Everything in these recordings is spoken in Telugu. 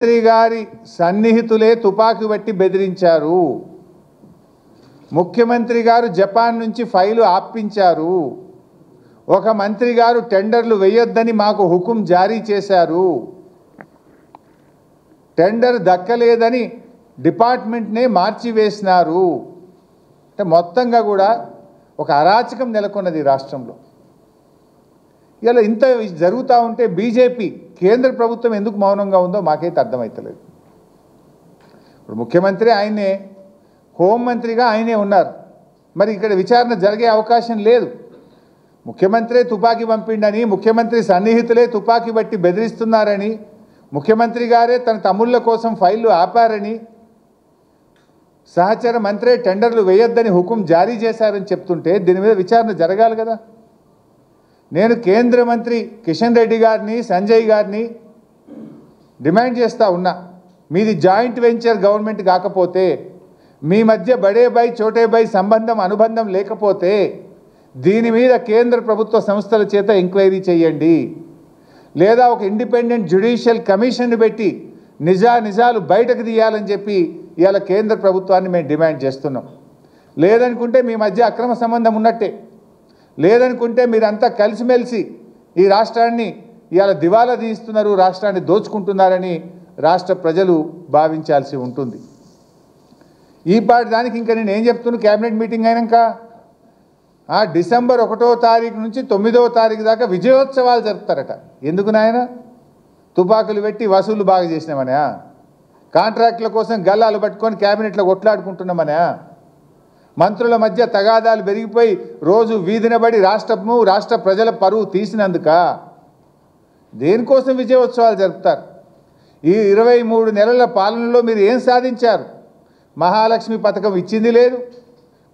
మంత్రి గారి సన్నిహితులే తుపాకీ బట్టి బెదిరించారు. ముఖ్యమంత్రి గారు జపాన్ నుంచి ఫైలు ఆపించారు. ఒక మంత్రి గారు టెండర్లు వేయొద్దని మాకు హుకుం జారీ చేశారు. టెండర్ దక్కలేదని డిపార్ట్మెంట్నే మార్చివేసినారు. అంటే మొత్తంగా కూడా ఒక అరాచకం నెలకొన్నది రాష్ట్రంలో. ఇలా ఇంత జరుగుతూ ఉంటే బీజేపీ కేంద్ర ప్రభుత్వం ఎందుకు మౌనంగా ఉందో మాకైతే అర్థమవుతలేదు. ఇప్పుడు ముఖ్యమంత్రి ఆయనే, హోంమంత్రిగా ఆయనే ఉన్నారు. మరి ఇక్కడ విచారణ జరిగే అవకాశం లేదు. ముఖ్యమంత్రి తుపాకీ పంపిండని, ముఖ్యమంత్రి సన్నిహితులే తుపాకీ బట్టి బెదిరిస్తున్నారని, ముఖ్యమంత్రి గారే తన తమ్ముళ్ళ కోసం ఫైళ్లు ఆపారని, సహచర మంత్రే టెండర్లు వేయొద్దని హుకుం జారీ చేశారని చెప్తుంటే దీని మీద విచారణ జరగాలి కదా. నేను కేంద్ర మంత్రి కిషన్ రెడ్డి గారిని, సంజయ్ గారిని డిమాండ్ చేస్తూ ఉన్నా, మీది జాయింట్ వెంచర్ గవర్నమెంట్ కాకపోతే, మీ మధ్య బడే బాయ్ చోటే బాయ్ సంబంధం అనుబంధం లేకపోతే దీని మీద కేంద్ర ప్రభుత్వ సంస్థల చేత ఎంక్వైరీ చేయండి, లేదా ఒక ఇండిపెండెంట్ జ్యుడిషియల్ కమిషన్ పెట్టి నిజాలు బయటకు తీయాలని చెప్పి ఇవాళ కేంద్ర ప్రభుత్వాన్ని మేము డిమాండ్ చేస్తున్నాం. లేదనుకుంటే మీ మధ్య అక్రమ సంబంధం ఉన్నట్టే, లేదనుకుంటే మీరంతా కలిసిమెలిసి ఈ రాష్ట్రాన్ని ఇవాళ దివాలా తీస్తున్నారు, రాష్ట్రాన్ని దోచుకుంటున్నారని రాష్ట్ర ప్రజలు భావించాల్సి ఉంటుంది. ఈ పాటి దానికి ఇంకా నేను ఏం చెప్తున్నా, క్యాబినెట్ మీటింగ్ అయినాక డిసెంబర్ 1వ తారీఖు నుంచి 9వ తారీఖు దాకా విజయోత్సవాలు జరుపుతారట. ఎందుకు నాయన? తుపాకులు పెట్టి వసూలు బాగా చేసినామనా? కాంట్రాక్టుల కోసం గల్లాలు పట్టుకొని క్యాబినెట్లో కొట్లాడుకుంటున్నామనా? మంత్రుల మధ్య తగాదాలు పెరిగిపోయి రోజు వీధినబడి రాష్ట్ర ప్రజల పరువు తీసినందుక? దేనికోసం విజయోత్సవాలు జరుపుతారు? ఈ 23 నెలల పాలనలో మీరు ఏం సాధించారు? మహాలక్ష్మి పథకం ఇచ్చింది లేదు,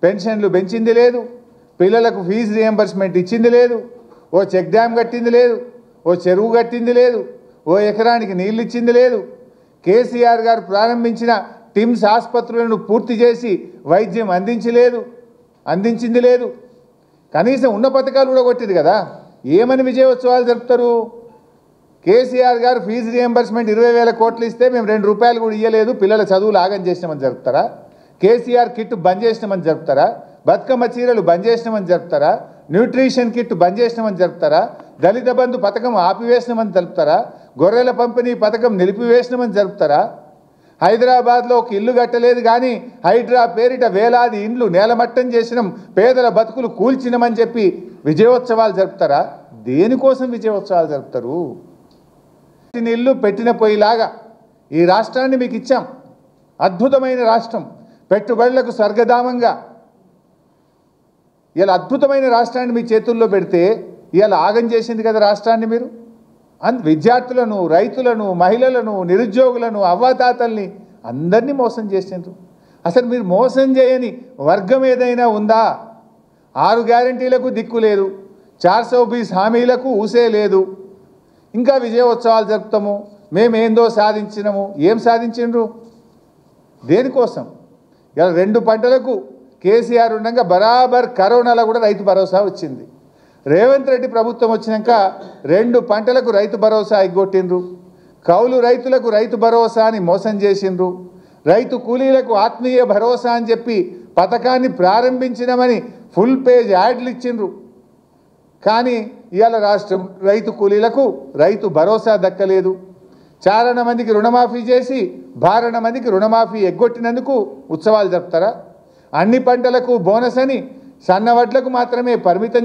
పెన్షన్లు పెంచింది లేదు, పిల్లలకు ఫీజు రియంబర్స్మెంట్ ఇచ్చింది లేదు, ఓ చెక్ డ్యామ్ కట్టింది లేదు, ఓ చెరువు కట్టింది లేదు, ఓ ఎకరానికి నీళ్ళు ఇచ్చింది లేదు. కేసీఆర్ గారు ప్రారంభించిన టిమ్స్ ఆసుపత్రులను పూర్తి చేసి వైద్యం అందించింది లేదు. కనీసం ఉన్న పథకాలు కూడా కొట్టింది కదా. ఏమని విజయోత్సవాలు జరుపుతారు? కేసీఆర్ గారు ఫీజు రియంబర్స్మెంట్ 20,000 కోట్లు ఇస్తే మేము 2 రూపాయలు కూడా ఇవ్వలేదు, పిల్లల చదువులు ఆగం చేసినామని జరుపుతారా? కేసీఆర్ కిట్ బంద్ చేసినామని జరుపుతారా? బతుకమ్మ చీరలు బంద్ చేసినామని జరుపుతారా? న్యూట్రిషన్ కిట్ బంద్ చేసినామని జరుపుతారా? దళిత బంధు పథకం ఆపివేసినామని జరుపుతారా? గొర్రెల పంపిణీ పథకం నిలిపివేసినామని జరుపుతారా? హైదరాబాద్లో ఒక ఇల్లు కట్టలేదు కానీ హైడ్రా పేరిట వేలాది ఇండ్లు నేలమట్టం చేసినాం, పేదల బతుకులు కూల్చినామని చెప్పి విజయోత్సవాలు జరుపుతారా? దేనికోసం విజయోత్సవాలు జరుపుతారు? ఇల్లు పెట్టిన పొయ్యిలాగా ఈ రాష్ట్రాన్ని మీకు ఇచ్చాం. అద్భుతమైన రాష్ట్రం, పెట్టుబడులకు స్వర్గధామంగా ఇలా అద్భుతమైన రాష్ట్రాన్ని మీ చేతుల్లో పెడితే ఇలా ఆగం చేసింది కదా రాష్ట్రాన్ని మీరు. విద్యార్థులను, రైతులను, మహిళలను, నిరుద్యోగులను, అవ్వాతాతల్ని అందరినీ మోసం చేసిండ్రు. అసలు మీరు మోసం చేయని వర్గం ఏదైనా ఉందా? 6 గ్యారంటీలకు దిక్కు లేదు, 420 హామీలకు ఊసే లేదు. ఇంకా విజయోత్సవాలు జరుపుతాము, మేమేందో సాధించినాము. ఏం సాధించిండ్రు? దేనికోసం? ఇలా 2 పంటలకు కేసీఆర్ ఉండగా బరాబర్ కరోనాలో కూడా రైతు భరోసా వచ్చింది. రేవంత్ రెడ్డి ప్రభుత్వం వచ్చినాక 2 పంటలకు రైతు భరోసా ఎగ్గొట్టిండ్రు. కౌలు రైతులకు రైతు భరోసా అని మోసం చేసిండ్రు. రైతు కూలీలకు ఆత్మీయ భరోసా అని చెప్పి పథకాన్ని ప్రారంభించినామని ఫుల్ పేజ్ యాడ్లు ఇచ్చిండ్రు. కానీ ఇవాళ రాష్ట్రం రైతు కూలీలకు రైతు భరోసా దక్కలేదు. చారణ మందికి రుణమాఫీ చేసి భారణ మందికి రుణమాఫీ ఎగ్గొట్టినందుకు ఉత్సవాలు జరుపుతారా? అన్ని పంటలకు బోనస్ అని సన్నవడ్లకు మాత్రమే పరిమితం